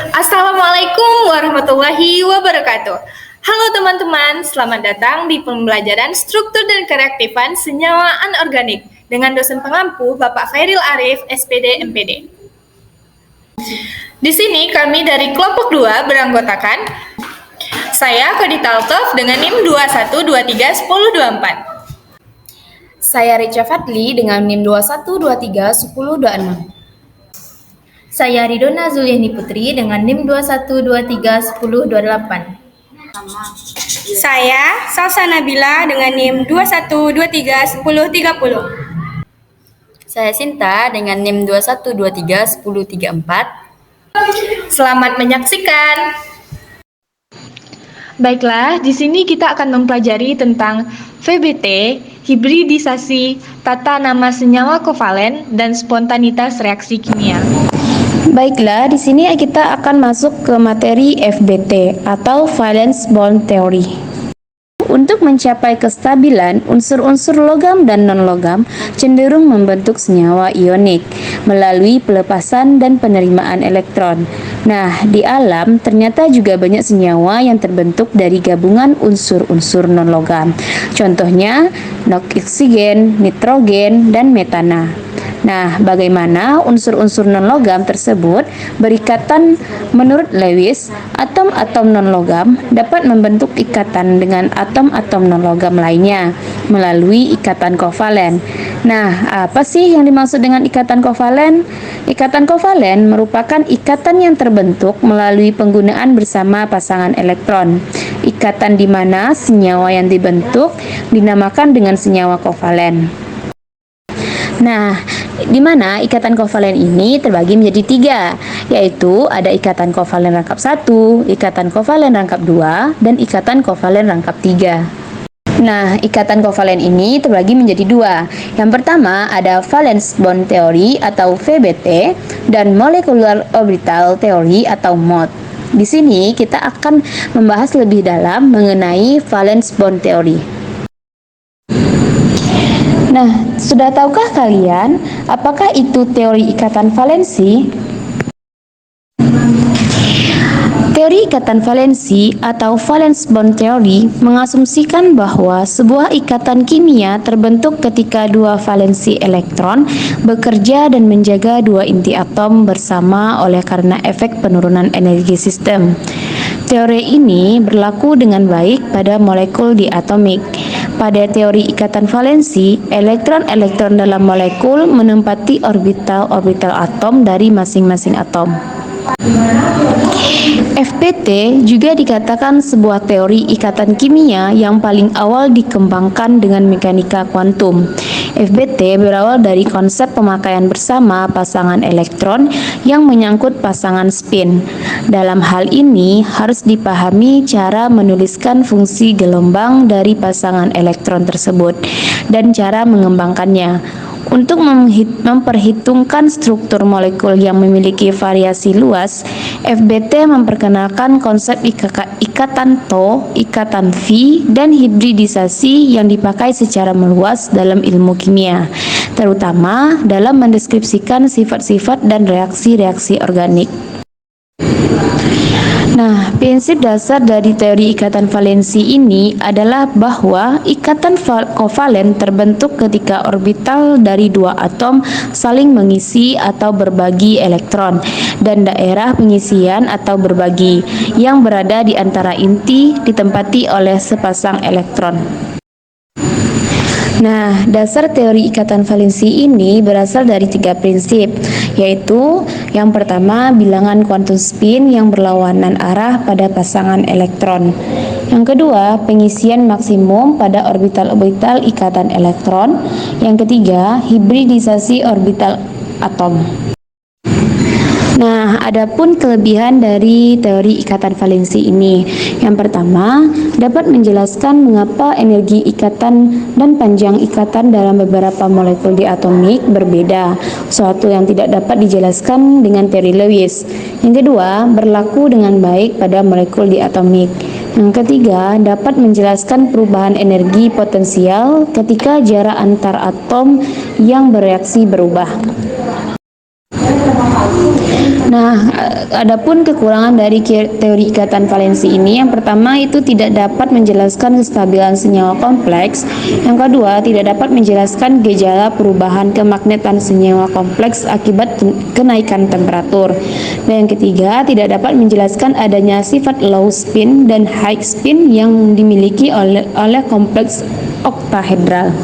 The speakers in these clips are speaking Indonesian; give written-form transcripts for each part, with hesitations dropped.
Assalamualaikum warahmatullahi wabarakatuh. Halo teman-teman, selamat datang di pembelajaran struktur dan kereaktifan senyawa anorganik dengan dosen pengampu Bapak Khairil Arif, SPD MPD. Di sini kami dari kelompok 2 beranggotakan saya Kodita Altof dengan NIM 21231024. Saya Richa Fadli dengan NIM 21231026. Saya Ridona Zuliani Putri dengan NIM 21231028. Saya Salsa Nabila dengan NIM 21231030. Saya Sinta dengan NIM 21231034. Selamat menyaksikan. Baiklah, di sini kita akan mempelajari tentang VBT, hibridisasi, tata nama senyawa kovalen, dan spontanitas reaksi kimia. Baiklah, di sini kita akan masuk ke materi FBT atau Valence Bond Theory. Untuk mencapai kestabilan, unsur-unsur logam dan non-logam cenderung membentuk senyawa ionik melalui pelepasan dan penerimaan elektron. Nah, di alam ternyata juga banyak senyawa yang terbentuk dari gabungan unsur-unsur non-logam. Contohnya, oksigen, nitrogen, dan metana. Nah, bagaimana unsur-unsur non-logam tersebut berikatan? Menurut Lewis, atom-atom non-logam dapat membentuk ikatan dengan atom-atom non-logam lainnya melalui ikatan kovalen. Nah, apa sih yang dimaksud dengan ikatan kovalen? Ikatan kovalen merupakan ikatan yang terbentuk melalui penggunaan bersama pasangan elektron. Ikatan di mana senyawa yang dibentuk dinamakan dengan senyawa kovalen. Nah, di mana ikatan kovalen ini terbagi menjadi 3, yaitu ada ikatan kovalen rangkap 1, ikatan kovalen rangkap 2, dan ikatan kovalen rangkap 3. Nah, ikatan kovalen ini terbagi menjadi 2. Yang pertama ada Valence Bond Theory atau VBT dan Molecular Orbital Theory atau MOT. Di sini kita akan membahas lebih dalam mengenai Valence Bond Theory. Nah, sudah tahukah kalian apakah itu teori ikatan valensi? Teori ikatan valensi atau Valence Bond Theory mengasumsikan bahwa sebuah ikatan kimia terbentuk ketika dua valensi elektron bekerja dan menjaga dua inti atom bersama oleh karena efek penurunan energi sistem. Teori ini berlaku dengan baik pada molekul diatomik. Pada teori ikatan valensi, elektron-elektron dalam molekul menempati orbital-orbital atom dari masing-masing atom. FBT juga dikatakan sebuah teori ikatan kimia yang paling awal dikembangkan dengan mekanika kuantum. FBT berawal dari konsep pemakaian bersama pasangan elektron yang menyangkut pasangan spin. Dalam hal ini harus dipahami cara menuliskan fungsi gelombang dari pasangan elektron tersebut dan cara mengembangkannya. Untuk memperhitungkan struktur molekul yang memiliki variasi luas, FBT memperkenalkan konsep ikatan TO, ikatan V, dan hibridisasi yang dipakai secara meluas dalam ilmu kimia, terutama dalam mendeskripsikan sifat-sifat dan reaksi-reaksi organik. Nah, prinsip dasar dari teori ikatan valensi ini adalah bahwa ikatan kovalen terbentuk ketika orbital dari dua atom saling mengisi atau berbagi elektron dan daerah pengisian atau berbagi yang berada di antara inti ditempati oleh sepasang elektron. Nah, dasar teori ikatan valensi ini berasal dari 3 prinsip, yaitu yang pertama bilangan kuantum spin yang berlawanan arah pada pasangan elektron. Yang kedua, pengisian maksimum pada orbital-orbital ikatan elektron. Yang ketiga, hibridisasi orbital atom. Nah, adapun kelebihan dari teori ikatan valensi ini. Yang pertama, dapat menjelaskan mengapa energi ikatan dan panjang ikatan dalam beberapa molekul diatomik berbeda, suatu yang tidak dapat dijelaskan dengan teori Lewis. Yang kedua, berlaku dengan baik pada molekul diatomik. Yang ketiga, dapat menjelaskan perubahan energi potensial ketika jarak antar atom yang bereaksi berubah. Nah, adapun kekurangan dari teori ikatan valensi ini, yang pertama itu tidak dapat menjelaskan kestabilan senyawa kompleks, yang kedua tidak dapat menjelaskan gejala perubahan kemagnetan senyawa kompleks akibat kenaikan temperatur, dan yang ketiga tidak dapat menjelaskan adanya sifat low spin dan high spin yang dimiliki oleh kompleks oktahedral.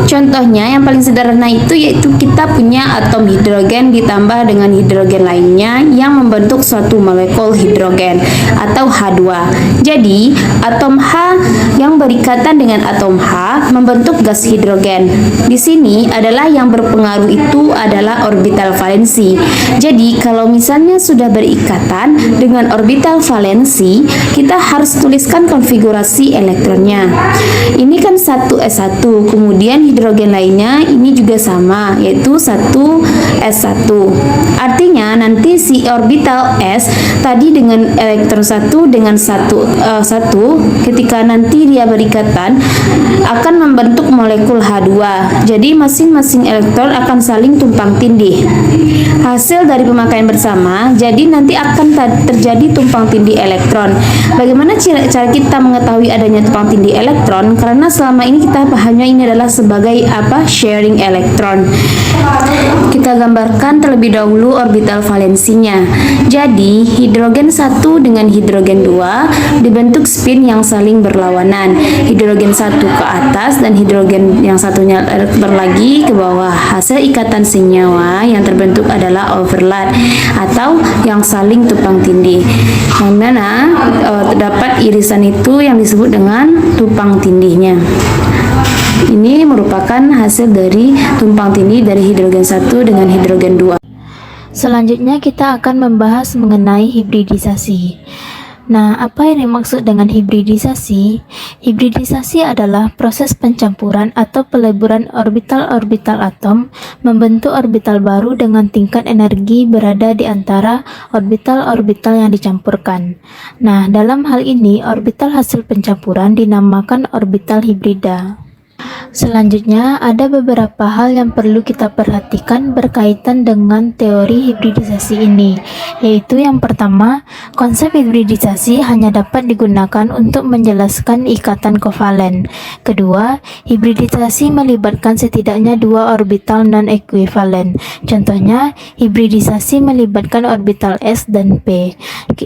Contohnya yang paling sederhana itu yaitu kita punya atom hidrogen ditambah dengan hidrogen lainnya yang membentuk suatu molekul hidrogen atau H2. Jadi, atom H yang berikatan dengan atom H membentuk gas hidrogen. Di sini adalah yang berpengaruh itu adalah orbital valensi. Jadi, kalau misalnya sudah berikatan dengan orbital valensi, kita harus tuliskan konfigurasi elektronnya. Ini kan 1s1. Kemudian hidrogen lainnya ini juga sama, yaitu 1s1. Artinya nanti si orbital S tadi dengan elektron 1 dengan 1 ketika nanti dia berikatan akan membentuk molekul H2. Jadi masing-masing elektron akan saling tumpang tindih. Hasil dari pemakaian bersama, jadi nanti akan terjadi tumpang tindih elektron. Bagaimana cara kita mengetahui adanya tumpang tindih elektron? Karena selama ini kita pahamnya ini adalah sebagai sharing elektron. Kita gambarkan terlebih dahulu orbital valensinya. Jadi hidrogen 1 dengan hidrogen 2 dibentuk spin yang saling berlawanan. Hidrogen 1 ke atas dan hidrogen yang satunya lagi ke bawah. Hasil ikatan senyawa yang terbentuk adalah overlap atau yang saling tumpang tindih. Yang mana terdapat irisan itu yang disebut dengan tumpang tindihnya. Ini merupakan hasil dari tumpang tindih dari hidrogen 1 dengan hidrogen 2. Selanjutnya kita akan membahas mengenai hibridisasi. Nah, apa yang dimaksud dengan hibridisasi? Hibridisasi adalah proses pencampuran atau peleburan orbital-orbital atom membentuk orbital baru dengan tingkat energi berada di antara orbital-orbital yang dicampurkan. Nah, dalam hal ini orbital hasil pencampuran dinamakan orbital hibrida. Selanjutnya, ada beberapa hal yang perlu kita perhatikan berkaitan dengan teori hibridisasi ini, yaitu yang pertama, konsep hibridisasi hanya dapat digunakan untuk menjelaskan ikatan kovalen. Kedua, hibridisasi melibatkan setidaknya dua orbital non-ekuivalen. Contohnya, hibridisasi melibatkan orbital S dan P.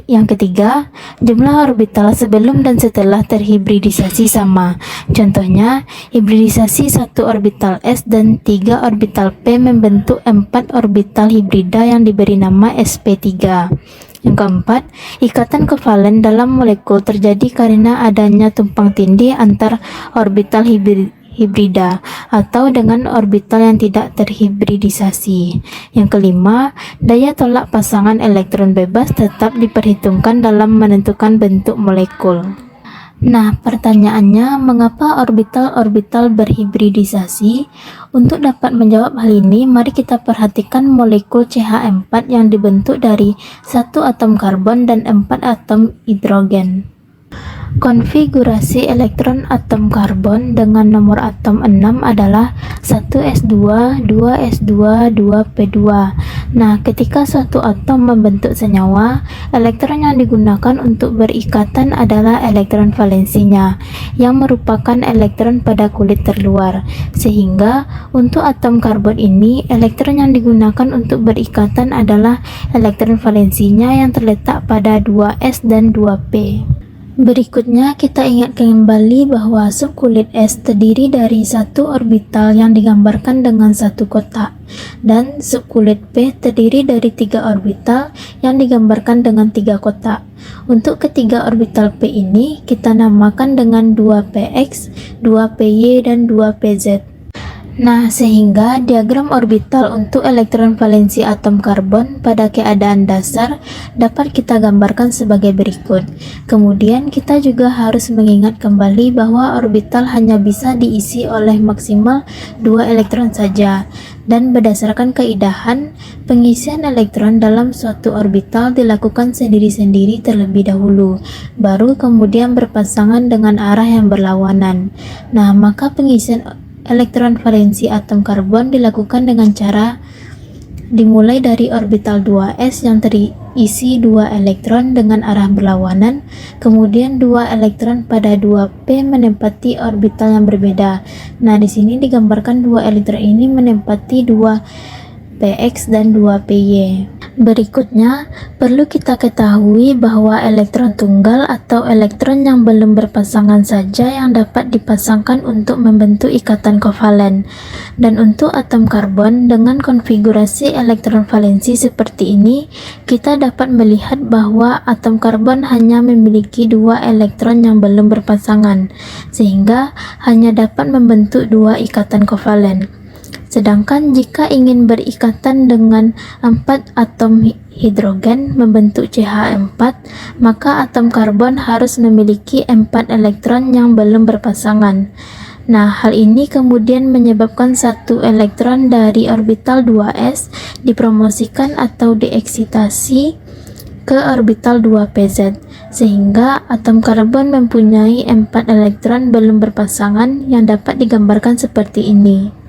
Yang ketiga, jumlah orbital sebelum dan setelah terhibridisasi sama. Contohnya, hibridisasi 1 orbital S dan 3 orbital P membentuk 4 orbital hibrida yang diberi nama sp3. Yang keempat, ikatan kovalen dalam molekul terjadi karena adanya tumpang tindih antar orbital hibrida atau dengan orbital yang tidak terhibridisasi. Yang kelima, daya tolak pasangan elektron bebas tetap diperhitungkan dalam menentukan bentuk molekul. Nah, pertanyaannya, mengapa orbital-orbital berhibridisasi? Untuk dapat menjawab hal ini, mari kita perhatikan molekul CH4 yang dibentuk dari 1 atom karbon dan 4 atom hidrogen. Konfigurasi elektron atom karbon dengan nomor atom 6 adalah 1s2, 2s2, 2p2. Nah, ketika suatu atom membentuk senyawa, elektron yang digunakan untuk berikatan adalah elektron valensinya, yang merupakan elektron pada kulit terluar. Sehingga, untuk atom karbon ini, elektron yang digunakan untuk berikatan adalah elektron valensinya yang terletak pada 2s dan 2p. Berikutnya kita ingat kembali bahwa subkulit S terdiri dari satu orbital yang digambarkan dengan satu kotak dan subkulit P terdiri dari 3 orbital yang digambarkan dengan 3 kotak. Untuk ketiga orbital P ini kita namakan dengan 2px, 2py, dan 2pz. Nah, sehingga diagram orbital untuk elektron valensi atom karbon pada keadaan dasar dapat kita gambarkan sebagai berikut. Kemudian kita juga harus mengingat kembali bahwa orbital hanya bisa diisi oleh maksimal 2 elektron saja. Dan berdasarkan kaidahan, pengisian elektron dalam suatu orbital dilakukan sendiri-sendiri terlebih dahulu, baru kemudian berpasangan dengan arah yang berlawanan. Nah, maka pengisian elektron valensi atom karbon dilakukan dengan cara dimulai dari orbital 2s yang terisi 2 elektron dengan arah berlawanan, kemudian 2 elektron pada 2p menempati orbital yang berbeda. Nah, di sini digambarkan 2 elektron ini menempati 2px dan 2py. Berikutnya, perlu kita ketahui bahwa elektron tunggal atau elektron yang belum berpasangan saja yang dapat dipasangkan untuk membentuk ikatan kovalen. Dan untuk atom karbon dengan konfigurasi elektron valensi seperti ini, kita dapat melihat bahwa atom karbon hanya memiliki 2 elektron yang belum berpasangan, sehingga hanya dapat membentuk 2 ikatan kovalen. Sedangkan jika ingin berikatan dengan 4 atom hidrogen membentuk CH4, maka atom karbon harus memiliki 4 elektron yang belum berpasangan. Nah, hal ini kemudian menyebabkan 1 elektron dari orbital 2s dipromosikan atau dieksitasi ke orbital 2pz, sehingga atom karbon mempunyai 4 elektron belum berpasangan yang dapat digambarkan seperti ini.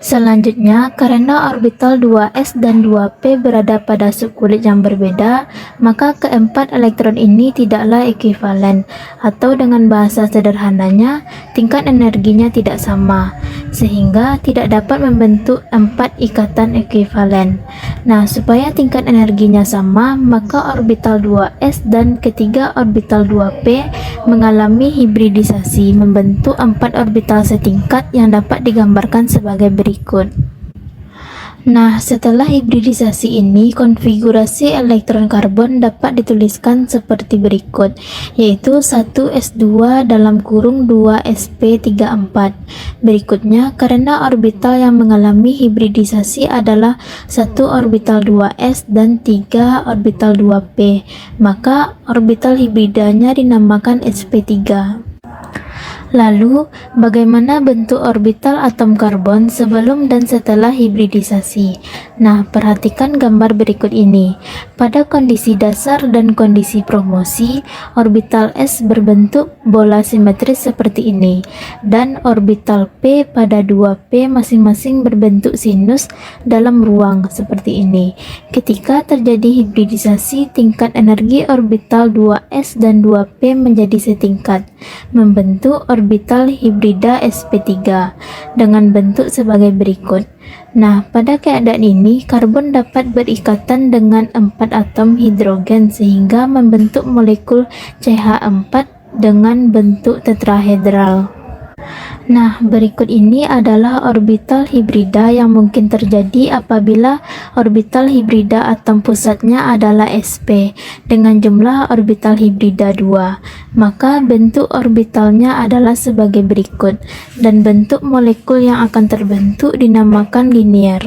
Selanjutnya, karena orbital 2s dan 2p berada pada subkulit yang berbeda, maka keempat elektron ini tidaklah ekuivalen, atau dengan bahasa sederhananya, tingkat energinya tidak sama, sehingga tidak dapat membentuk 4 ikatan ekuivalen. Nah, supaya tingkat energinya sama, maka orbital 2s dan ketiga orbital 2p mengalami hibridisasi, membentuk 4 orbital setingkat yang dapat digambarkan sebagai berikut. Nah, setelah hibridisasi ini, konfigurasi elektron karbon dapat dituliskan seperti berikut, yaitu 1s2 dalam kurung 2sp34. Berikutnya, karena orbital yang mengalami hibridisasi adalah 1 orbital 2s dan 3 orbital 2p, maka orbital hibridanya dinamakan sp3. Lalu, bagaimana bentuk orbital atom karbon sebelum dan setelah hibridisasi? Nah, perhatikan gambar berikut ini. Pada kondisi dasar dan kondisi promosi, orbital S berbentuk bola simetris seperti ini, dan orbital P pada 2P masing-masing berbentuk sinus dalam ruang seperti ini. Ketika terjadi hibridisasi, tingkat energi orbital 2S dan 2P menjadi setingkat, membentuk orbital hibrida sp3 dengan bentuk sebagai berikut. Nah, pada keadaan ini, karbon dapat berikatan dengan 4 atom hidrogen sehingga membentuk molekul CH4 dengan bentuk tetrahedral. Nah, berikut ini adalah orbital hibrida yang mungkin terjadi apabila orbital hibrida atom pusatnya adalah sp dengan jumlah orbital hibrida 2. Maka bentuk orbitalnya adalah sebagai berikut, dan bentuk molekul yang akan terbentuk dinamakan linier.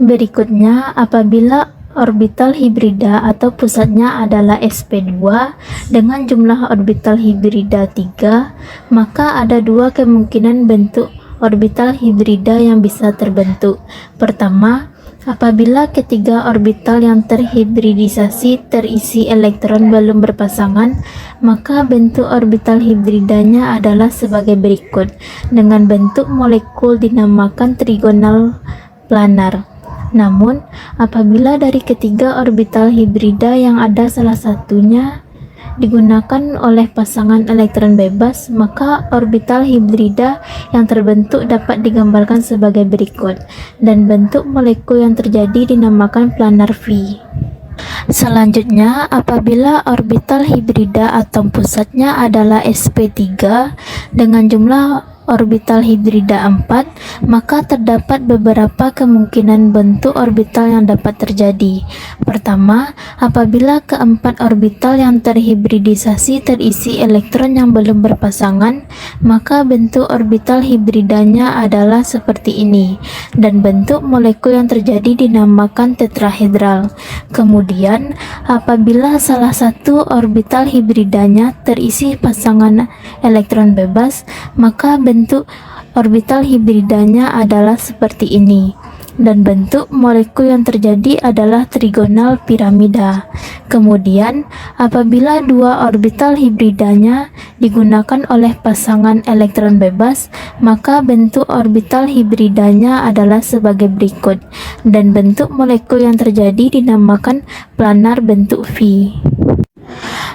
Berikutnya, apabila orbital hibrida atau pusatnya adalah sp2 dengan jumlah orbital hibrida 3, maka ada dua kemungkinan bentuk orbital hibrida yang bisa terbentuk. Pertama, apabila ketiga orbital yang terhibridisasi terisi elektron belum berpasangan, maka bentuk orbital hibridanya adalah sebagai berikut, dengan bentuk molekul dinamakan trigonal planar. Namun, apabila dari ketiga orbital hibrida yang ada salah satunya digunakan oleh pasangan elektron bebas, maka orbital hibrida yang terbentuk dapat digambarkan sebagai berikut, dan bentuk molekul yang terjadi dinamakan planar V. Selanjutnya, apabila orbital hibrida atom pusatnya adalah sp3 dengan jumlah orbital hibrida 4, maka terdapat beberapa kemungkinan bentuk orbital yang dapat terjadi. Pertama, apabila keempat orbital yang terhibridisasi terisi elektron yang belum berpasangan, maka bentuk orbital hibridanya adalah seperti ini, dan bentuk molekul yang terjadi dinamakan tetrahedral. Kemudian, apabila salah satu orbital hibridanya terisi pasangan elektron bebas, maka bentuk orbital hibridanya adalah seperti ini. dan bentuk molekul yang terjadi adalah trigonal piramida. Kemudian, apabila dua orbital hibridanya digunakan oleh pasangan elektron bebas, maka bentuk orbital hibridanya adalah sebagai berikut, dan bentuk molekul yang terjadi dinamakan planar bentuk V.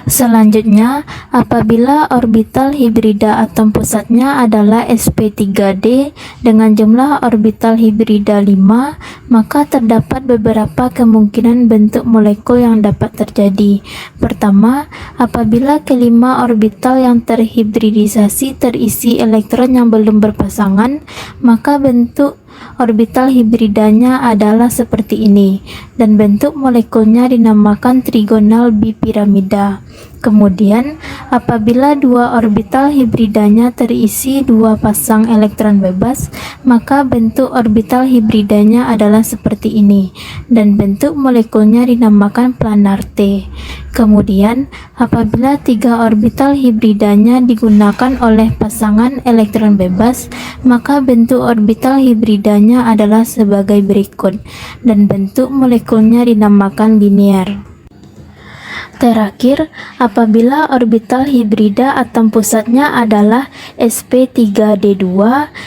Selanjutnya, apabila orbital hibrida atom pusatnya adalah sp3d dengan jumlah orbital hibrida 5, maka terdapat beberapa kemungkinan bentuk molekul yang dapat terjadi. Pertama, apabila kelima orbital yang terhibridisasi terisi elektron yang belum berpasangan, maka bentuk orbital hibridanya adalah seperti ini, dan bentuk molekulnya dinamakan trigonal bipiramida. Kemudian, apabila dua orbital hibridanya terisi dua pasang elektron bebas, maka bentuk orbital hibridanya adalah seperti ini, dan bentuk molekulnya dinamakan planar T. Kemudian, apabila tiga orbital hibridanya digunakan oleh pasangan elektron bebas, maka bentuk orbital hibridanya adalah sebagai berikut, dan bentuk molekulnya dinamakan linear. Terakhir, apabila orbital hibrida atom pusatnya adalah sp3d2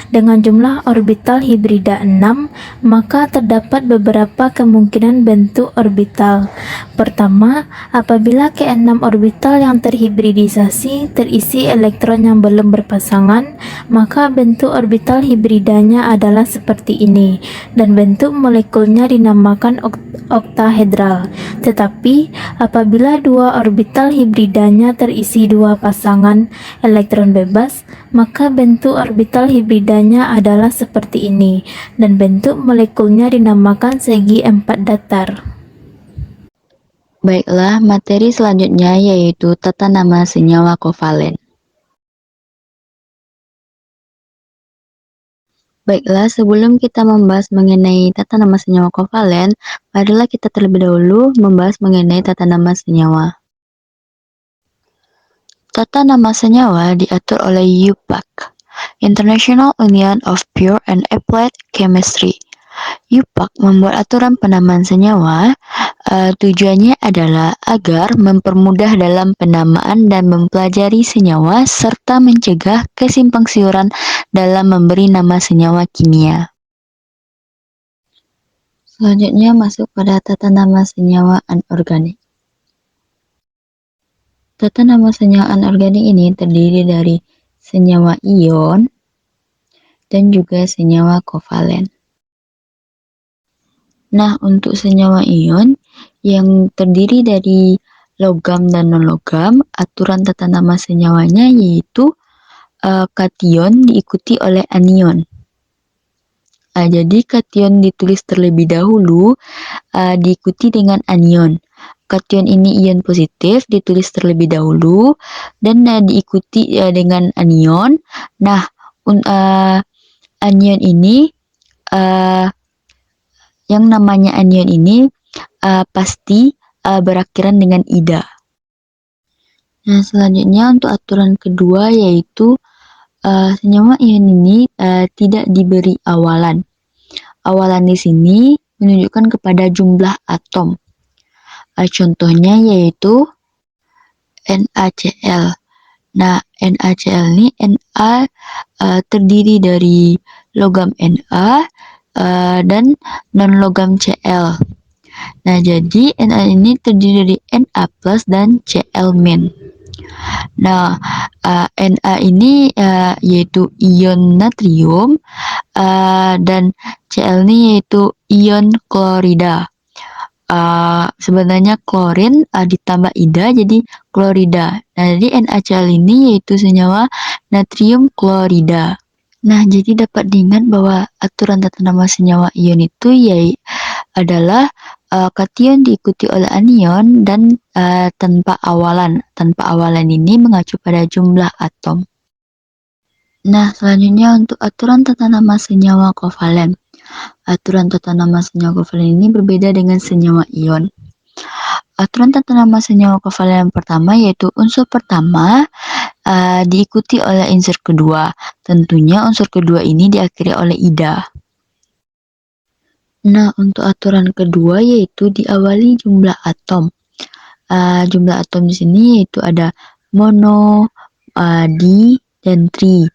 dengan jumlah orbital hibrida 6, maka terdapat beberapa kemungkinan bentuk orbital. Pertama, apabila ke6 orbital yang terhibridisasi terisi elektron yang belum berpasangan, maka bentuk orbital hibridanya adalah seperti ini, dan bentuk molekulnya dinamakan oktahedral. Tetapi, apabila dua orbital hibridanya terisi dua pasangan elektron bebas, maka bentuk orbital hibridanya adalah seperti ini, dan bentuk molekulnya dinamakan segi 4 datar. Baiklah, materi selanjutnya yaitu tata nama senyawa kovalen. Baiklah, sebelum kita membahas mengenai tata nama senyawa kovalen, marilah kita terlebih dahulu membahas mengenai tata nama senyawa. Tata nama senyawa diatur oleh IUPAC, International Union of Pure and Applied Chemistry. IUPAC membuat aturan penamaan senyawa. Tujuannya adalah agar mempermudah dalam penamaan dan mempelajari senyawa serta mencegah kesimpangsiuran dalam memberi nama senyawa kimia. Selanjutnya masuk pada tata nama senyawa anorganik. Tata nama senyawa anorganik ini terdiri dari senyawa ion dan juga senyawa kovalen. Nah, untuk senyawa ion yang terdiri dari logam dan non-logam, aturan tata nama senyawanya yaitu kation diikuti oleh anion. Jadi kation ditulis terlebih dahulu, diikuti dengan anion. Kation ini ion positif, ditulis terlebih dahulu, dan diikuti dengan anion. Nah, anion ini, yang namanya anion ini pasti berakhiran dengan ida. Nah, selanjutnya untuk aturan kedua yaitu senyawa ion ini tidak diberi awalan. Awalan di sini menunjukkan kepada jumlah atom. Contohnya yaitu NaCl. Nah, NaCl ini Na terdiri dari logam Na dan non-logam Cl. Nah, jadi Na ini terdiri dari Na plus dan Cl min. Nah, Na ini yaitu ion natrium dan Cl ini yaitu ion klorida. Sebenarnya klorin ditambah ida jadi klorida. Nah, jadi NaCl ini yaitu senyawa natrium klorida. Nah, jadi dapat diingat bahwa aturan tata nama senyawa ion itu adalah kation diikuti oleh anion dan tanpa awalan. Tanpa awalan ini mengacu pada jumlah atom. Nah, selanjutnya untuk aturan tata nama senyawa kovalen. Aturan tata nama senyawa kovalen ini berbeda dengan senyawa ion. Aturan tata nama senyawa kovalen yang pertama yaitu unsur pertama diikuti oleh unsur kedua. Tentunya unsur kedua ini diakhiri oleh ida. Nah, untuk aturan kedua yaitu diawali jumlah atom. Jumlah atom di sini yaitu ada mono, di, dan tri,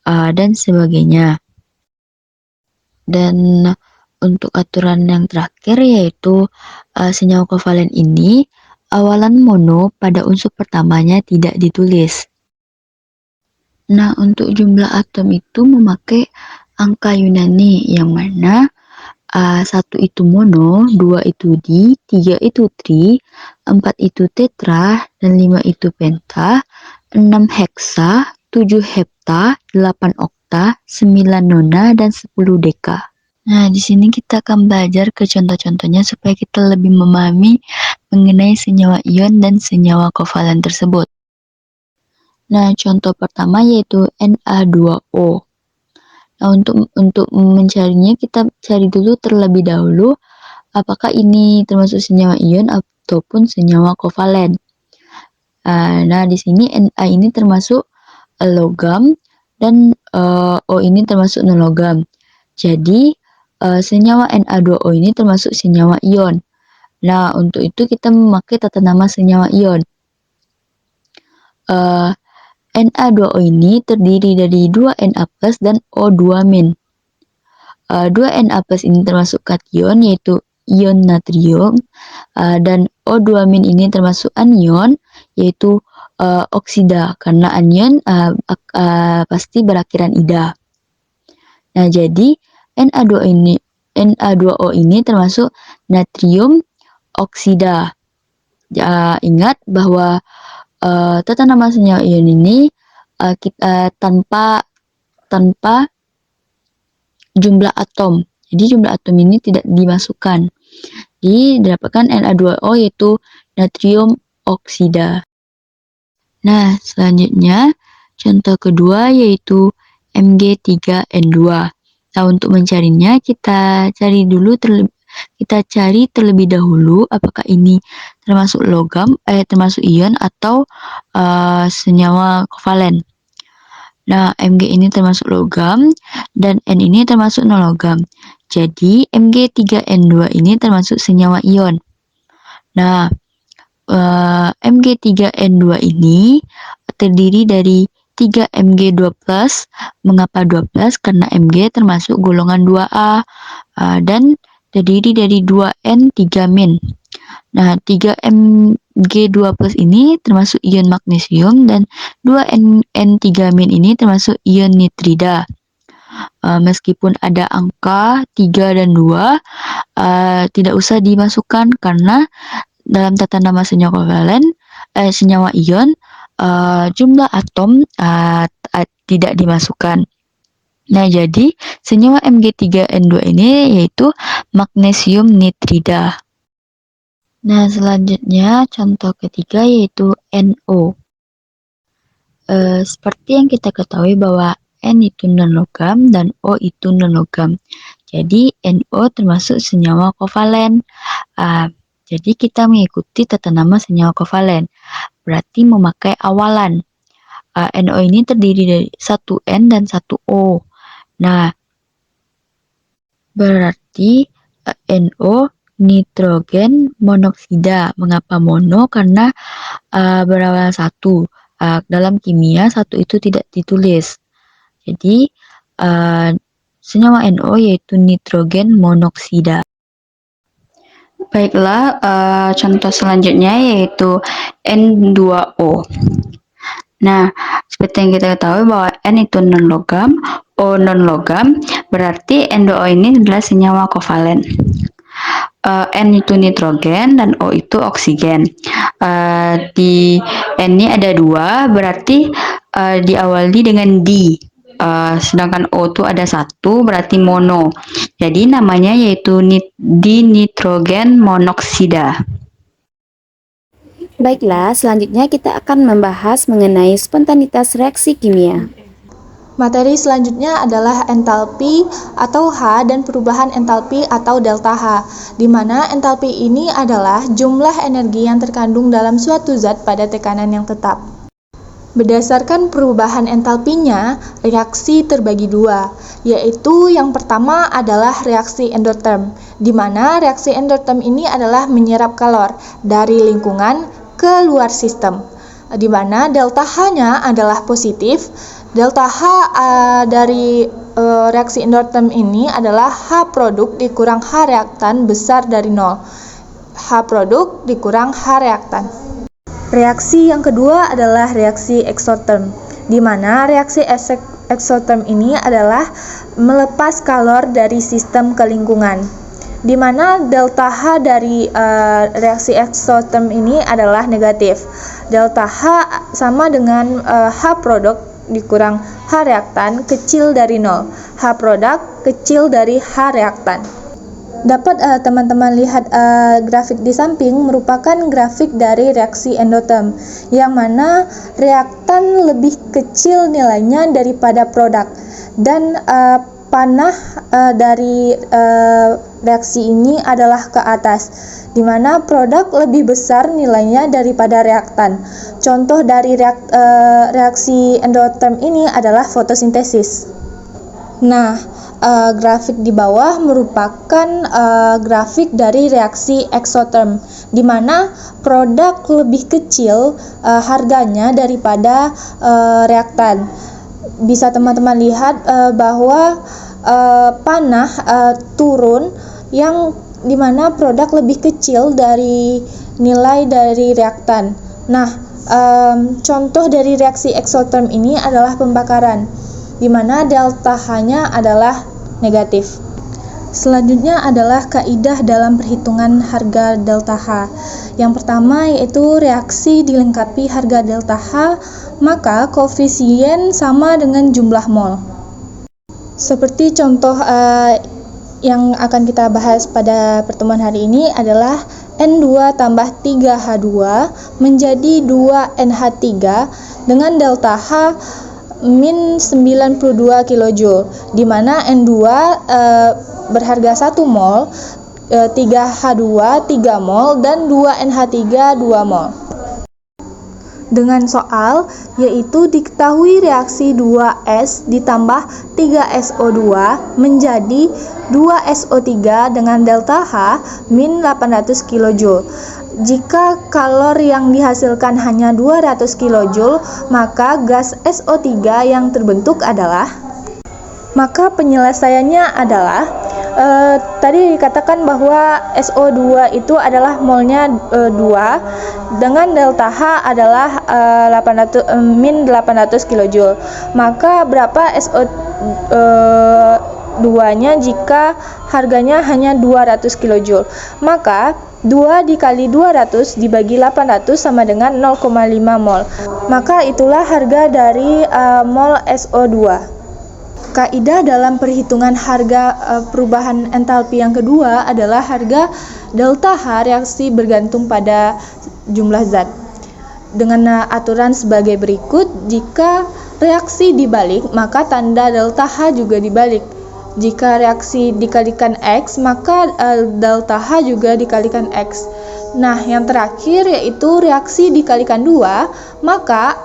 dan sebagainya. Dan untuk aturan yang terakhir yaitu senyawa kovalen ini awalan mono pada unsur pertamanya tidak ditulis. Nah, untuk jumlah atom itu memakai angka Yunani yang mana 1 itu mono, 2 itu di, 3 itu tri, 4 itu tetra, dan 5 itu penta, 6 heksa, 7 hepta, 8 okta, 9 nona, dan 10 deka. Nah, di sini kita akan belajar ke contoh-contohnya supaya kita lebih memahami mengenai senyawa ion dan senyawa kovalen tersebut. Nah, contoh pertama yaitu Na2O. Nah, untuk mencarinya kita cari dulu terlebih dahulu apakah ini termasuk senyawa ion ataupun senyawa kovalen. Nah, di sini Na ini termasuk logam dan O ini termasuk non-logam. Jadi, senyawa Na2O ini termasuk senyawa ion. Nah, untuk itu kita memakai tata nama senyawa ion. Na2O ini terdiri dari 2 Na+ dan O2-. 2 Na+ ini termasuk kation yaitu ion natrium, dan O2- ini termasuk anion yaitu oksida karena anion pasti berakhiran ida. Nah, jadi Na2O ini termasuk natrium oksida. Ingat bahwa tata nama senyawa ion ini kita tanpa jumlah atom. Jadi jumlah atom ini tidak dimasukkan. Didapatkan Na2O yaitu natrium oksida. Nah, selanjutnya contoh kedua yaitu Mg3N2. Nah, untuk mencarinya kita cari terlebih dahulu apakah ini termasuk termasuk ion atau senyawa kovalen. Nah, Mg ini termasuk logam dan N ini termasuk non-logam. Jadi, Mg3N2 ini termasuk senyawa ion. Nah, Mg3N2 ini terdiri dari 3 Mg2+. Mengapa 2+? Karena Mg termasuk golongan 2A dan terdiri dari 2N3-. Nah, 3 Mg2+ ini termasuk ion magnesium dan 2N3- ini termasuk ion nitrida. Meskipun ada angka 3 dan 2, tidak usah dimasukkan karena dalam tata nama senyawa kovalen, senyawa ion, jumlah atom tidak dimasukkan. Nah, jadi senyawa Mg3N2 ini yaitu magnesium nitrida. Nah, selanjutnya contoh ketiga yaitu NO. Seperti yang kita ketahui bahwa N itu non-logam dan O itu non-logam. Jadi, NO termasuk senyawa kovalen. Jadi, kita mengikuti tata nama senyawa kovalen. Berarti memakai awalan. NO ini terdiri dari 1 N dan 1 O. Nah, berarti NO nitrogen monoksida. Mengapa mono? Karena berawal 1. Dalam kimia 1 itu tidak ditulis. Jadi senyawa NO yaitu nitrogen monoksida. Baiklah, contoh selanjutnya yaitu N2O. Nah, seperti yang kita ketahui bahwa N itu non-logam, O non-logam, berarti N2O ini adalah senyawa kovalen. N itu nitrogen dan O itu oksigen. Di N ini ada 2, berarti diawali dengan di. Sedangkan O itu ada 1, berarti mono. Jadi namanya yaitu dinitrogen monoksida. Baiklah, selanjutnya kita akan membahas mengenai spontanitas reaksi kimia. Materi selanjutnya adalah entalpi atau H dan perubahan entalpi atau delta H, di mana entalpi ini adalah jumlah energi yang terkandung dalam suatu zat pada tekanan yang tetap. Berdasarkan perubahan entalpinya, reaksi terbagi dua, yaitu yang pertama adalah reaksi endotherm, di mana reaksi endotherm ini adalah menyerap kalor dari lingkungan ke luar sistem, di mana delta H-nya adalah positif. Delta H dari reaksi endotherm ini adalah H produk dikurang H reaktan besar dari 0. H produk dikurang H reaktan. Reaksi yang kedua adalah reaksi exotherm, di mana reaksi exotherm ini adalah melepas kalor dari sistem ke lingkungan, di mana delta H dari reaksi exotherm ini adalah negatif. Delta H sama dengan H produk dikurang H reaktan kecil dari 0. H produk kecil dari H reaktan. Dapat teman-teman lihat grafik di samping merupakan grafik dari reaksi endotherm, yang mana reaktan lebih kecil nilainya daripada produk, dan panah dari reaksi ini adalah ke atas, di mana produk lebih besar nilainya daripada reaktan. Contoh dari reaksi endotherm ini adalah fotosintesis. Nah, grafik di bawah merupakan grafik dari reaksi exotherm, di mana produk lebih kecil harganya daripada reaktan. Bisa teman-teman lihat bahwa panah turun, yang di mana produk lebih kecil dari nilai dari reaktan. Nah, contoh dari reaksi exotherm ini adalah pembakaran, di mana delta H-nya adalah negatif. Selanjutnya adalah kaidah dalam perhitungan harga delta H. Yang pertama yaitu reaksi dilengkapi harga delta H, maka koefisien sama dengan jumlah mol. Seperti contoh yang akan kita bahas pada pertemuan hari ini adalah N2 tambah 3H2 menjadi 2NH3 dengan delta H min 92 kJ, di mana N2 berharga 1 mol, 3H2 3 mol, dan 2NH3 2 mol. Dengan soal, yaitu diketahui reaksi 2S ditambah 3SO2 menjadi 2SO3 dengan delta H min 800 kJ. Jika kalor yang dihasilkan hanya 200 kJ, maka gas SO3 yang terbentuk adalah, maka penyelesaiannya adalah tadi dikatakan bahwa SO2 itu adalah molnya 2 dengan delta H adalah min 800 kJ. Maka berapa SO2-nya jika harganya hanya 200 kJ? Maka 2 dikali 200 dibagi 800 sama dengan 0,5 mol. Maka itulah harga dari mol SO2. Kaidah dalam perhitungan harga perubahan entalpi yang kedua adalah harga delta H reaksi bergantung pada jumlah zat. Dengan aturan sebagai berikut, jika reaksi dibalik, maka tanda delta H juga dibalik. Jika reaksi dikalikan X, maka delta H juga dikalikan X. Nah, yang terakhir yaitu reaksi dikalikan 2, maka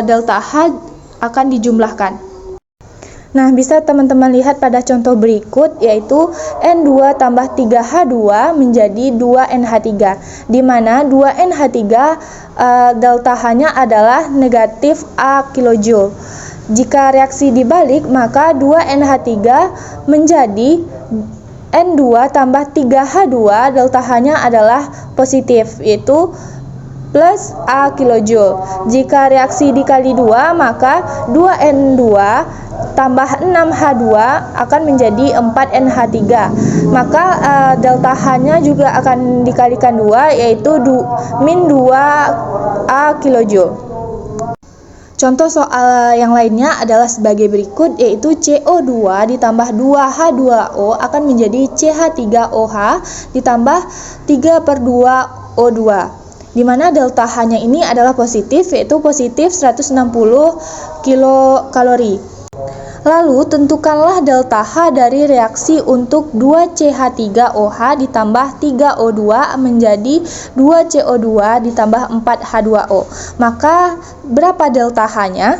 delta H akan dijumlahkan. Nah, bisa teman-teman lihat pada contoh berikut, yaitu N2 tambah 3H2 menjadi 2NH3, di mana 2NH3 delta H-nya adalah negatif A kJ. Jika reaksi dibalik, maka 2NH3 menjadi N2 tambah 3H2, delta H-nya adalah positif, yaitu plus A kJ. Jika reaksi dikali 2, maka 2N2 tambah 6H2 akan menjadi 4NH3. Maka delta H-nya juga akan dikalikan 2, yaitu min 2A kJ. Contoh soal yang lainnya adalah sebagai berikut, yaitu CO2 ditambah 2H2O akan menjadi CH3OH ditambah 3/2O2, di mana delta H-nya ini adalah positif, yaitu positif 160 kilokalori. Lalu tentukanlah delta H dari reaksi untuk 2CH3OH ditambah 3O2 menjadi 2CO2 ditambah 4H2O. Maka berapa delta H-nya?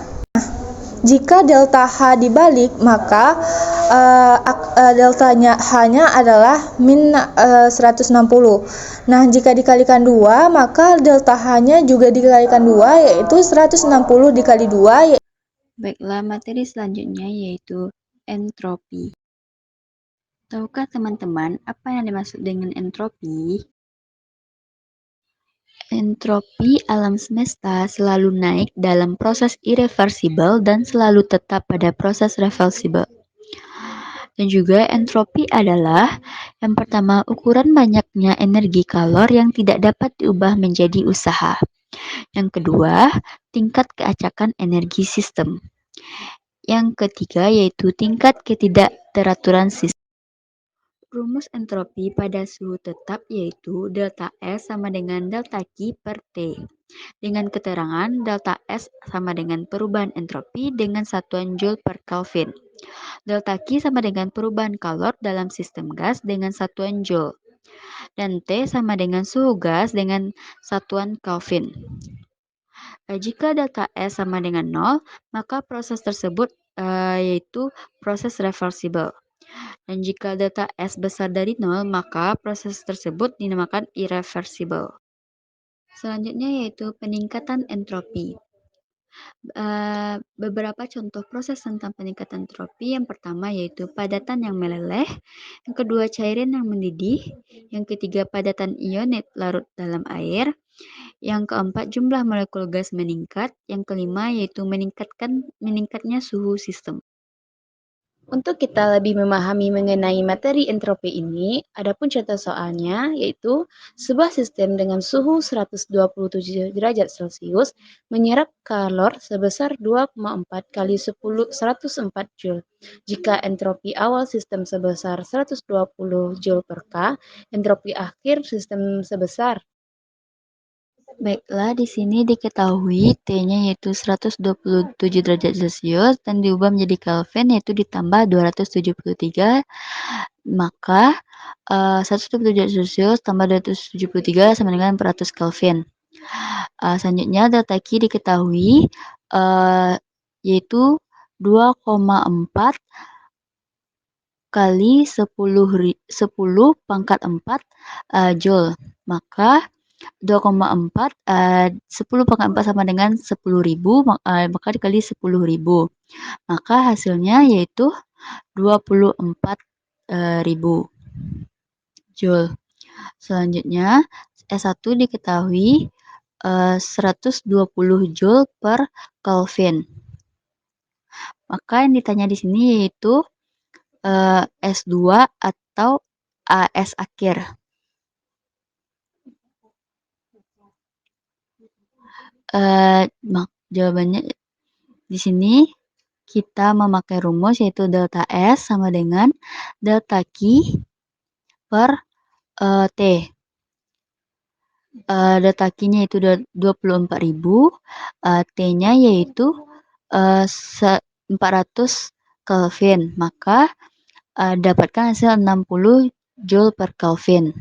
Jika delta H dibalik, maka deltanya H-nya adalah min 160. Nah, jika dikalikan 2, maka delta H-nya juga dikalikan 2, yaitu 160 dikali 2. Baiklah, materi selanjutnya yaitu entropi. Tahukah teman-teman apa yang dimaksud dengan entropi? Entropi alam semesta selalu naik dalam proses irreversibel dan selalu tetap pada proses reversibel. Dan juga entropi adalah yang pertama ukuran banyaknya energi kalor yang tidak dapat diubah menjadi usaha. Yang kedua, tingkat keacakan energi sistem. Yang ketiga yaitu tingkat ketidakteraturan sistem. Rumus entropi pada suhu tetap yaitu delta S sama dengan delta Q per T. Dengan keterangan delta S sama dengan perubahan entropi dengan satuan Joule per Kelvin. Delta Q sama dengan perubahan kalor dalam sistem gas dengan satuan Joule. Dan T sama dengan suhu gas dengan satuan Kelvin. Jika delta S sama dengan 0, maka proses tersebut yaitu proses reversibel. Dan jika delta S besar dari 0, maka proses tersebut dinamakan irreversible. Selanjutnya yaitu peningkatan entropi. Beberapa contoh proses tentang peningkatan entropi. Yang pertama yaitu padatan yang meleleh, yang kedua cairan yang mendidih, yang ketiga padatan ionit larut dalam air, yang keempat jumlah molekul gas meningkat, yang kelima yaitu meningkatnya suhu sistem. Untuk kita lebih memahami mengenai materi entropi ini, adapun contoh soalnya yaitu sebuah sistem dengan suhu 127 derajat Celcius menyerap kalor sebesar 2,4 kali 104 Joule. Jika entropi awal sistem sebesar 120 Joule per K, entropi akhir sistem sebesar. Baiklah, di sini diketahui T-nya yaitu 127 derajat Celcius dan diubah menjadi Kelvin yaitu ditambah 273. Maka 127 derajat Celcius tambah 273 sama dengan 400 Kelvin. Selanjutnya delta Q diketahui yaitu 2,4 kali 10 pangkat 4 Joule. Maka 2,4 10 pangkat 4 sama dengan 10.000, maka dikali 10.000. Maka hasilnya yaitu 24.000 Joule. Selanjutnya S1 diketahui 120 Joule per Kelvin. Maka yang ditanya di sini yaitu S2 atau AS akhir. Jawabannya di sini kita memakai rumus yaitu delta S sama dengan delta Q per T. Delta Q-nya itu 24.000, T-nya yaitu 400 Kelvin. Maka dapatkan hasil 60 Joule per Kelvin.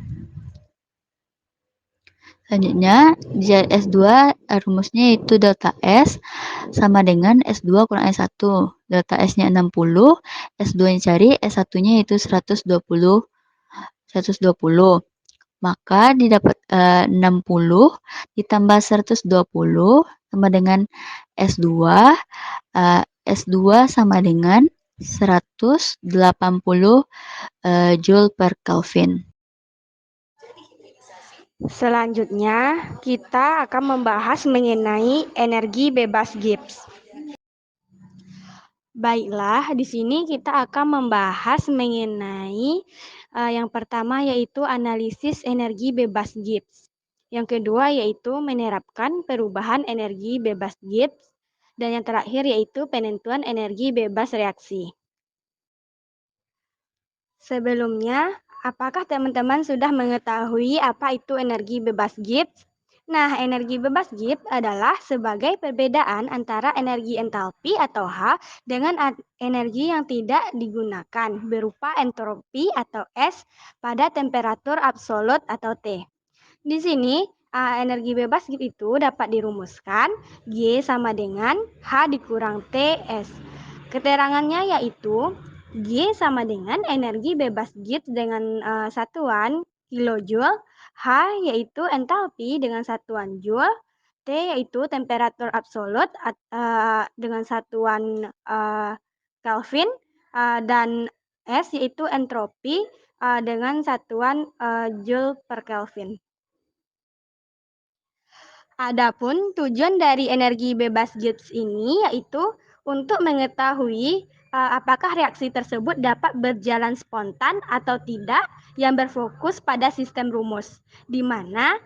Selanjutnya, di S2 rumusnya yaitu delta S sama dengan S2 kurang S1. Delta S-nya 60, S2-nya cari, S1-nya yaitu 120. Maka didapat 60 ditambah 120 sama dengan S2. S2 sama dengan 180 Joule per Kelvin. Selanjutnya, kita akan membahas mengenai energi bebas Gibbs. Baiklah, di sini kita akan membahas mengenai yang pertama yaitu analisis energi bebas Gibbs. Yang kedua yaitu menerapkan perubahan energi bebas Gibbs. Dan yang terakhir yaitu penentuan energi bebas reaksi. Sebelumnya, apakah teman-teman sudah mengetahui apa itu energi bebas Gibbs? Nah, energi bebas Gibbs adalah sebagai perbedaan antara energi entalpi atau H dengan energi yang tidak digunakan berupa entropi atau S pada temperatur absolut atau T. Di sini, energi bebas Gibbs itu dapat dirumuskan G sama dengan H dikurang TS. Keterangannya yaitu G sama dengan energi bebas Gibbs dengan satuan kilojoule, H yaitu entalpi dengan satuan joule, T yaitu temperatur absolut dengan satuan Kelvin, dan S yaitu entropi dengan satuan joule per Kelvin. Adapun tujuan dari energi bebas Gibbs ini yaitu untuk mengetahui apakah reaksi tersebut dapat berjalan spontan atau tidak yang berfokus pada sistem rumus, di mana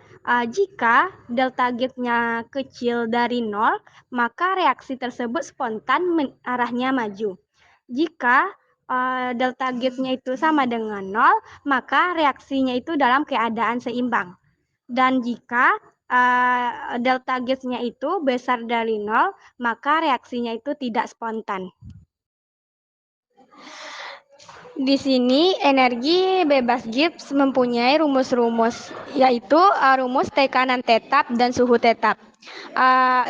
jika delta Gibbs-nya kecil dari 0, maka reaksi tersebut spontan arahnya maju. Jika delta Gibbs-nya itu sama dengan 0, maka reaksinya itu dalam keadaan seimbang. Dan jika delta Gibbs-nya itu besar dari 0, maka reaksinya itu tidak spontan. Di sini energi bebas Gibbs mempunyai rumus-rumus, yaitu rumus tekanan tetap dan suhu tetap.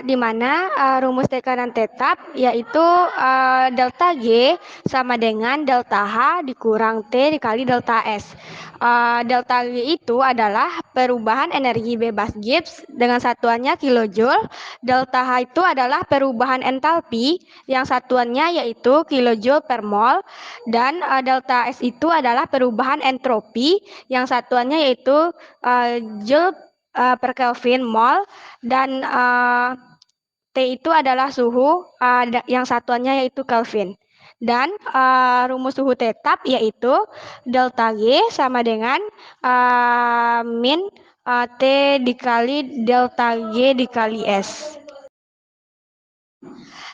Di mana rumus tekanan tetap yaitu delta G sama dengan delta H dikurang T dikali delta S. Delta G itu adalah perubahan energi bebas Gibbs dengan satuannya kilojoule. Delta H itu adalah perubahan entalpi yang satuannya yaitu kilojoule per mol. Dan delta S itu adalah perubahan entropi yang satuannya yaitu joule per Kelvin mol, dan T itu adalah suhu yang satuannya yaitu Kelvin. Dan rumus suhu tetap yaitu delta G sama dengan min T dikali delta G dikali S.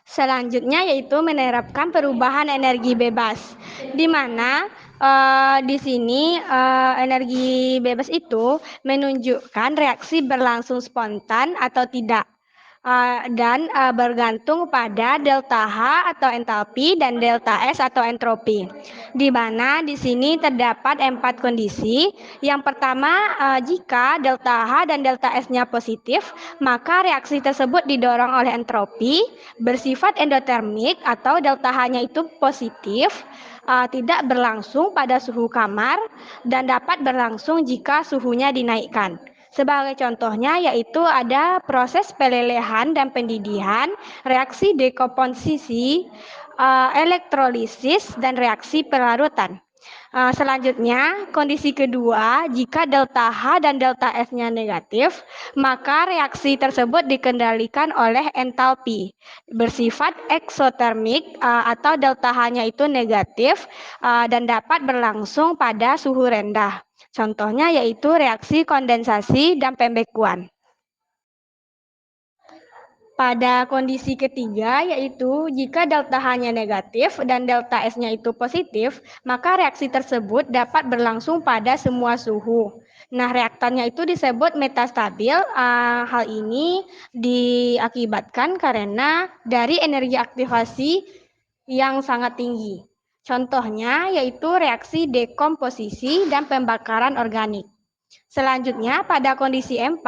Selanjutnya yaitu menerapkan perubahan energi bebas, di mana di sini energi bebas itu menunjukkan reaksi berlangsung spontan atau tidak. Dan bergantung pada delta H atau entalpi dan delta S atau entropi. Di mana di sini terdapat 4 kondisi. Yang pertama, jika delta H dan delta S-nya positif, maka reaksi tersebut didorong oleh entropi bersifat endotermik atau delta H-nya itu positif, tidak berlangsung pada suhu kamar dan dapat berlangsung jika suhunya dinaikkan. Sebagai contohnya yaitu ada proses pelelehan dan pendidihan, reaksi dekomposisi, elektrolisis, dan reaksi pelarutan. Selanjutnya, kondisi kedua, jika delta H dan delta S-nya negatif, maka reaksi tersebut dikendalikan oleh entalpi, bersifat eksotermik atau delta H-nya itu negatif dan dapat berlangsung pada suhu rendah. Contohnya yaitu reaksi kondensasi dan pembekuan. Pada kondisi ketiga yaitu jika delta H-nya negatif dan delta S-nya itu positif, maka reaksi tersebut dapat berlangsung pada semua suhu. Nah, reaktannya itu disebut metastabil. Hal ini diakibatkan karena dari energi aktivasi yang sangat tinggi. Contohnya yaitu reaksi dekomposisi dan pembakaran organik. Selanjutnya, pada kondisi 4,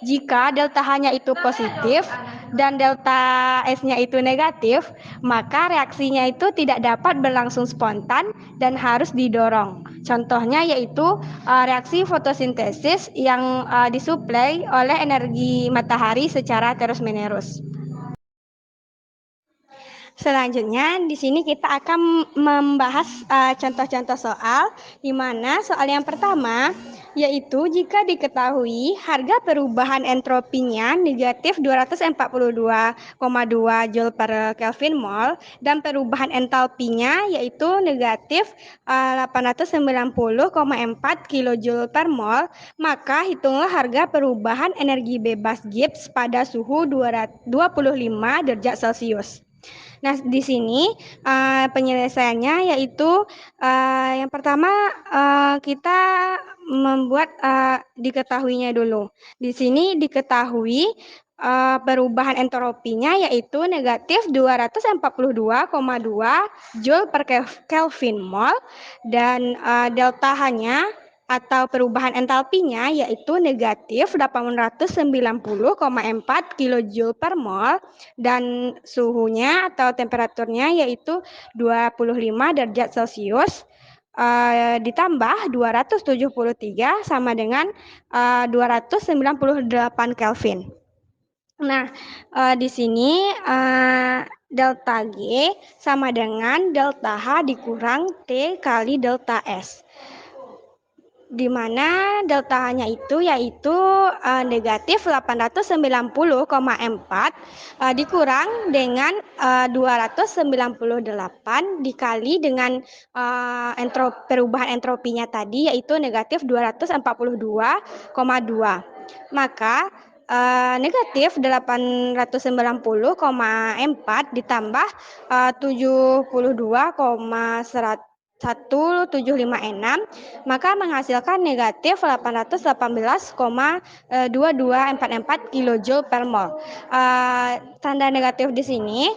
jika delta H-nya itu positif dan delta S-nya itu negatif, maka reaksinya itu tidak dapat berlangsung spontan dan harus didorong. Contohnya yaitu reaksi fotosintesis yang disuplai oleh energi matahari secara terus-menerus. Selanjutnya, di sini kita akan membahas contoh-contoh soal, di mana soal yang pertama yaitu jika diketahui harga perubahan entropinya negatif 242,2 Joule per Kelvin mol dan perubahan entalpinya yaitu negatif 890,4 kilojoule per mol, maka hitunglah harga perubahan energi bebas Gibbs pada suhu 25 derajat Celcius. Nah, di sini penyelesaiannya yaitu yang pertama kita diketahuinya dulu. Di sini diketahui perubahan entropinya yaitu negatif 242,2 Joule per Kelvin mol dan delta H-nya atau perubahan entalpinya yaitu negatif 890,4 kilojoule per mol dan suhunya atau temperaturnya yaitu 25 derajat Celcius ditambah 273 sama dengan 298 Kelvin. Nah, di sini delta G sama dengan delta H dikurang T kali delta S. Di mana delta H-nya itu yaitu negatif 890,4 dikurang dengan 298 dikali dengan perubahan entropinya tadi yaitu negatif 242,2. Maka negatif 890,4 ditambah 72,1756 maka menghasilkan negatif 818,2244 kilojoule per mol. Tanda negatif di sini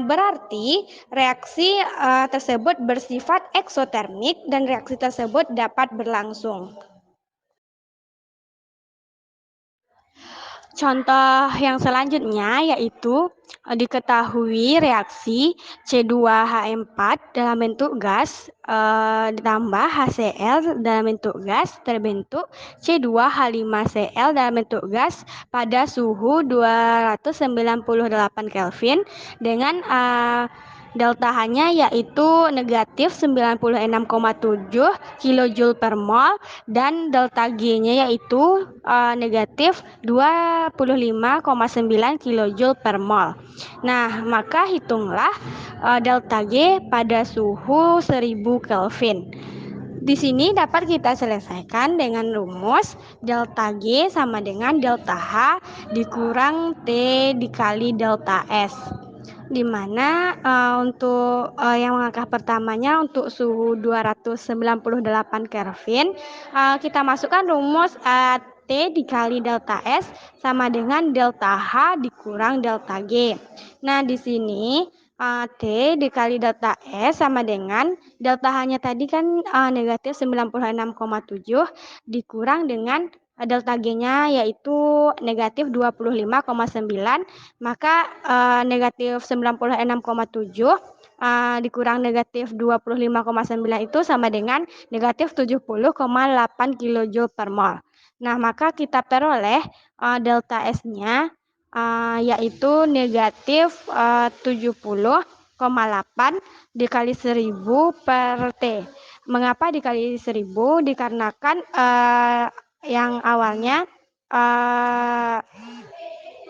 berarti reaksi tersebut bersifat eksotermik dan reaksi tersebut dapat berlangsung. Contoh yang selanjutnya yaitu diketahui reaksi C2H4 dalam bentuk gas ditambah HCl dalam bentuk gas terbentuk C2H5Cl dalam bentuk gas pada suhu 298 Kelvin dengan delta H-nya yaitu negatif 96,7 kilojoule per mol dan delta G-nya yaitu negatif 25,9 kilojoule per mol. Nah, maka hitunglah delta G pada suhu 1000 Kelvin. Di sini dapat kita selesaikan dengan rumus delta G sama dengan delta H dikurang T dikali delta S. Di mana untuk yang langkah pertamanya untuk suhu 298 Kelvin kita masukkan rumus T dikali delta S sama dengan delta H dikurang delta G. Nah, di sini T dikali delta S sama dengan delta H-nya tadi kan negatif 96,7 dikurang dengan delta G-nya yaitu negatif 25,9 maka negatif 96,7 dikurang negatif 25,9 itu sama dengan negatif 70,8 kilojoule per mol. Nah, maka kita peroleh delta S-nya yaitu negatif 70,8 dikali 1000 per T. Mengapa dikali 1000? Dikarenakan yang awalnya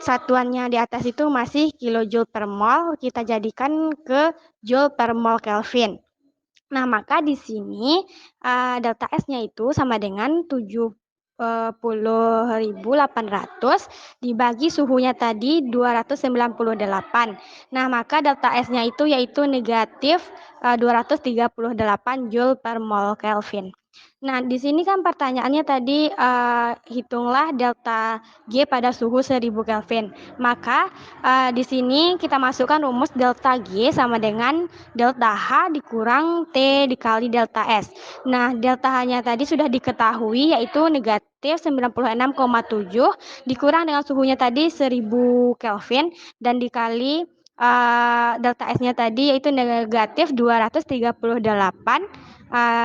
satuannya di atas itu masih kilojoule per mol, kita jadikan ke joule per mol Kelvin. Nah, maka di sini delta S-nya itu sama dengan 70.800 dibagi suhunya tadi 298. Nah, maka delta S-nya itu yaitu negatif 238 Joule per mol Kelvin. Nah, di sini kan pertanyaannya tadi hitunglah delta G pada suhu 1000 Kelvin. Maka di sini kita masukkan rumus delta G sama dengan delta H dikurang T dikali delta S. Nah, delta H-nya tadi sudah diketahui yaitu negatif 96,7 dikurang dengan suhunya tadi 1000 Kelvin dan dikali delta S-nya tadi yaitu negatif 238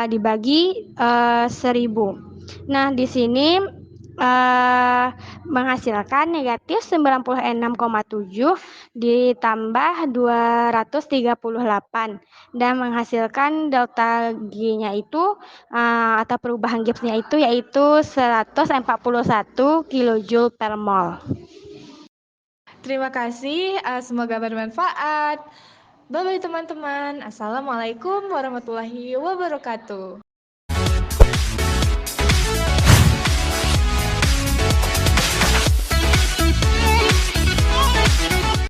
dibagi 1000. Nah, di sini menghasilkan negatif 96,7 ditambah 238 dan menghasilkan delta G-nya itu atau perubahan Gibbs-nya itu yaitu 141 kilojoule per mol. Terima kasih, semoga bermanfaat. Bye-bye teman-teman. Assalamualaikum warahmatullahi wabarakatuh.